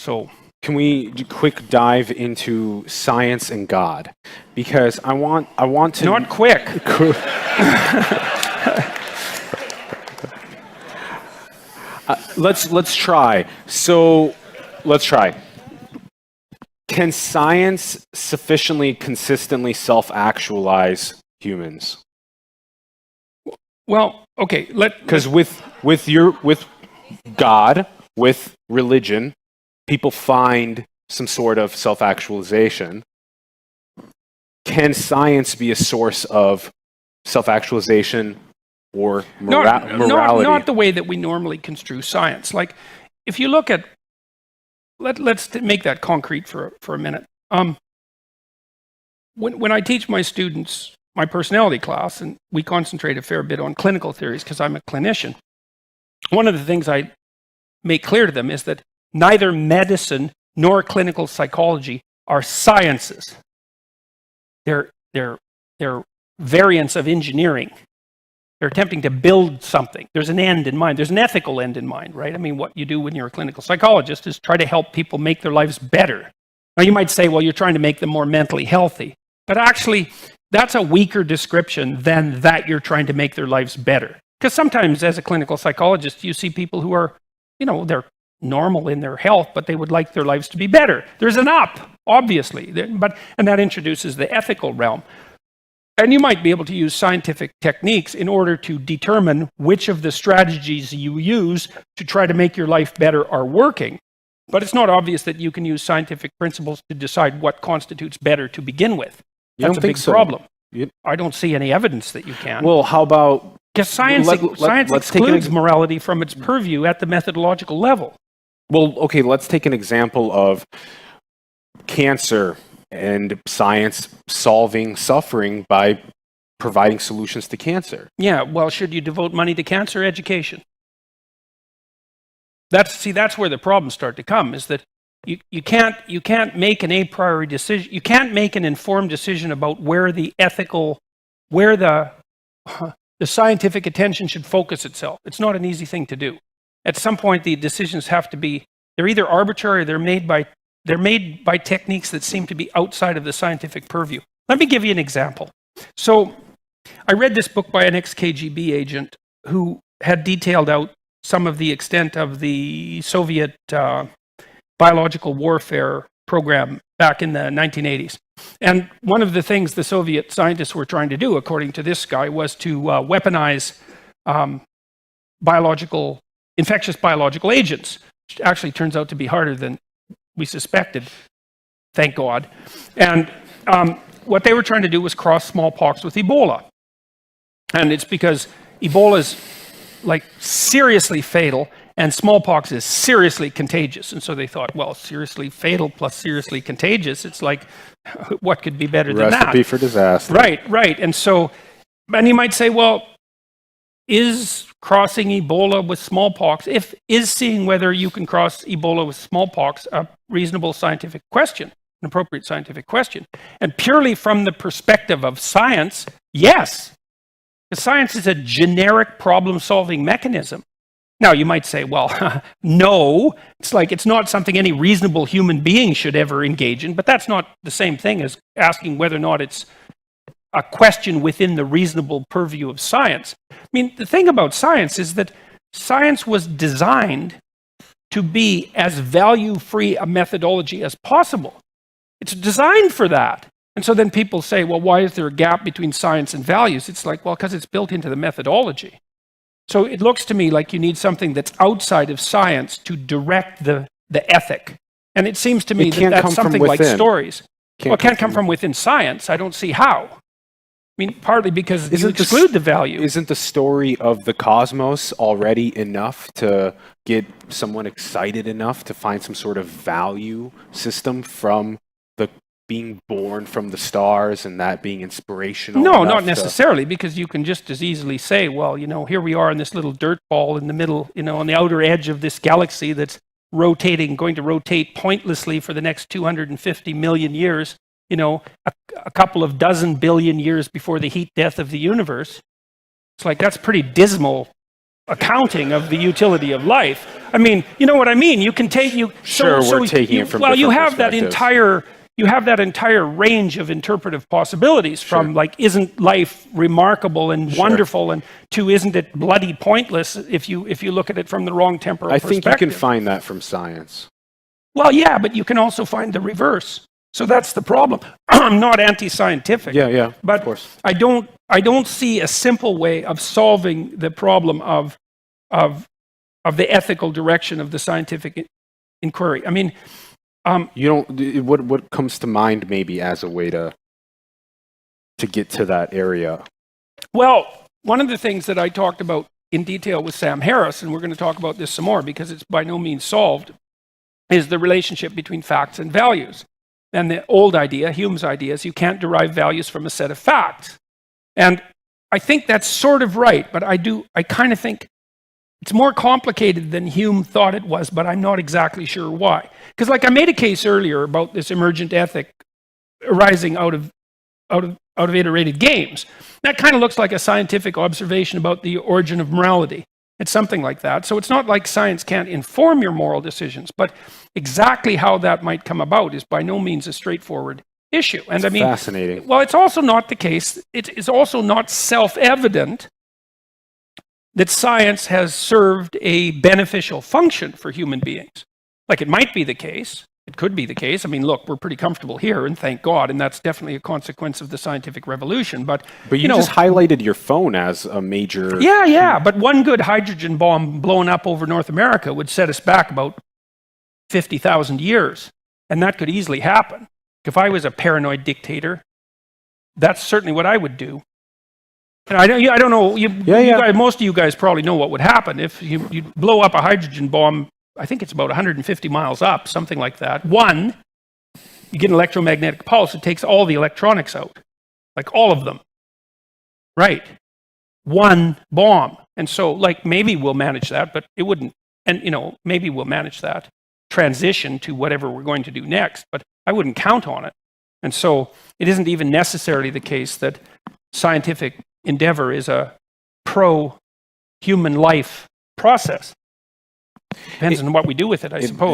So can we do a quick dive into science and God? Because I want to not quick. Let's try. So let's try. Can science sufficiently consistently self-actualize humans? Well, okay. Because with God, with religion, people find some sort of self-actualization. Can science be a source of self-actualization or morality? Not the way that we normally construe science. Like, if you look at, let's make that concrete for a minute. When I teach my students my personality class, and we concentrate a fair bit on clinical theories because I'm a clinician, one of the things I make clear to them is that neither medicine nor clinical psychology are sciences. They're variants of engineering. They're attempting to build something. There's an end in mind. There's an ethical end in mind, right? I mean, what you do when you're a clinical psychologist is try to help people make their lives better. Now, you might say, well, you're trying to make them more mentally healthy. But actually, that's a weaker description than that you're trying to make their lives better. Because sometimes, as a clinical psychologist, you see people who are, they're normal in their health, but they would like their lives to be better. There's an up, obviously, and that introduces the ethical realm. And you might be able to use scientific techniques in order to determine which of the strategies you use to try to make your life better are working. But it's not obvious that you can use scientific principles to decide what constitutes better to begin with. That's a big problem. I don't see any evidence that you can. Well, how about... Because science excludes morality from its purview at the methodological level. Well, okay, let's take an example of cancer and science solving suffering by providing solutions to cancer. Yeah, well, should you devote money to cancer education? That's where the problems start to come, is that you can't make an a priori decision. You can't make an informed decision about where the scientific attention should focus itself. It's not an easy thing to do. At some point, the decisions have to be, they're either arbitrary or they're made by techniques that seem to be outside of the scientific purview. Let me give you an example. So I read this book by an ex-KGB agent who had detailed out some of the extent of the Soviet biological warfare program back in the 1980s. And one of the things the Soviet scientists were trying to do, according to this guy, was to weaponize infectious biological agents, which actually turns out to be harder than we suspected, thank God. And what they were trying to do was cross smallpox with Ebola. And it's because Ebola is seriously fatal, and smallpox is seriously contagious. And so they thought, well, seriously fatal plus seriously contagious, it's like, what could be better than that? Recipe for disaster. Right. And so, and you might say, well, is crossing Ebola with smallpox, is seeing whether you can cross Ebola with smallpox a reasonable scientific question, an appropriate scientific question? And purely from the perspective of science, yes. Because science is a generic problem-solving mechanism. Now, you might say, well, no, it's not something any reasonable human being should ever engage in, but that's not the same thing as asking whether or not it's a question within the reasonable purview of science. I mean, the thing about science is that science was designed to be as value-free a methodology as possible. It's designed for that. And so then people say, well, why is there a gap between science and values? It's like, well, because it's built into the methodology. So it looks to me like you need something that's outside of science to direct the ethic. And it seems to me that's something like stories. Well, it can't come from within science. I don't see how. I mean, partly because you exclude the value. Isn't the story of the cosmos already enough to get someone excited enough to find some sort of value system from the being born from the stars and that being inspirational? No, not necessarily, because you can just as easily say, well, here we are in this little dirt ball in the middle, on the outer edge of this galaxy that's going to rotate pointlessly for the next 250 million years, a couple of dozen billion years before the heat death of the universe. It's like, that's pretty dismal accounting of the utility of life. I mean, you know what I mean? You can take we're taking it from well, you different have that entire range of interpretive possibilities from like, isn't life remarkable and wonderful, and to isn't it bloody pointless if you look at it from the wrong temporal perspective. I think you can find that from science. Well, yeah, but you can also find the reverse. So that's the problem. I'm not anti-scientific. Yeah, but of course. I don't see a simple way of solving the problem of the ethical direction of the scientific inquiry. I mean, what comes to mind maybe as a way to get to that area? Well, one of the things that I talked about in detail with Sam Harris, and we're going to talk about this some more because it's by no means solved, is the relationship between facts and values. And the old idea, Hume's idea, is you can't derive values from a set of facts. And I think that's sort of right, but I kind of think it's more complicated than Hume thought it was, but I'm not exactly sure why. Because like I made a case earlier about this emergent ethic arising out of iterated games. That kind of looks like a scientific observation about the origin of morality. It's something like that. So it's not like science can't inform your moral decisions, but exactly how that might come about is by no means a straightforward issue. And I mean, fascinating. Well, it's also not the case. It's also not self-evident that science has served a beneficial function for human beings. Like it might be the case. It could be the case. I mean, look, we're pretty comfortable here, and thank God, and that's definitely a consequence of the scientific revolution. But you just highlighted your phone as a major... Yeah, but one good hydrogen bomb blown up over North America would set us back about 50,000 years, and that could easily happen. If I was a paranoid dictator, that's certainly what I would do. And I don't know, you guys, most of you guys probably know what would happen if you blow up a hydrogen bomb. I think it's about 150 miles up, something like that. One, you get an electromagnetic pulse, it takes all the electronics out, like all of them. Right. One bomb. And so, like, maybe we'll manage that, but it wouldn't, and, maybe we'll manage that transition to whatever we're going to do next, but I wouldn't count on it. And so, it isn't even necessarily the case that scientific endeavor is a pro-human life process. Depends on what we do with it, I suppose.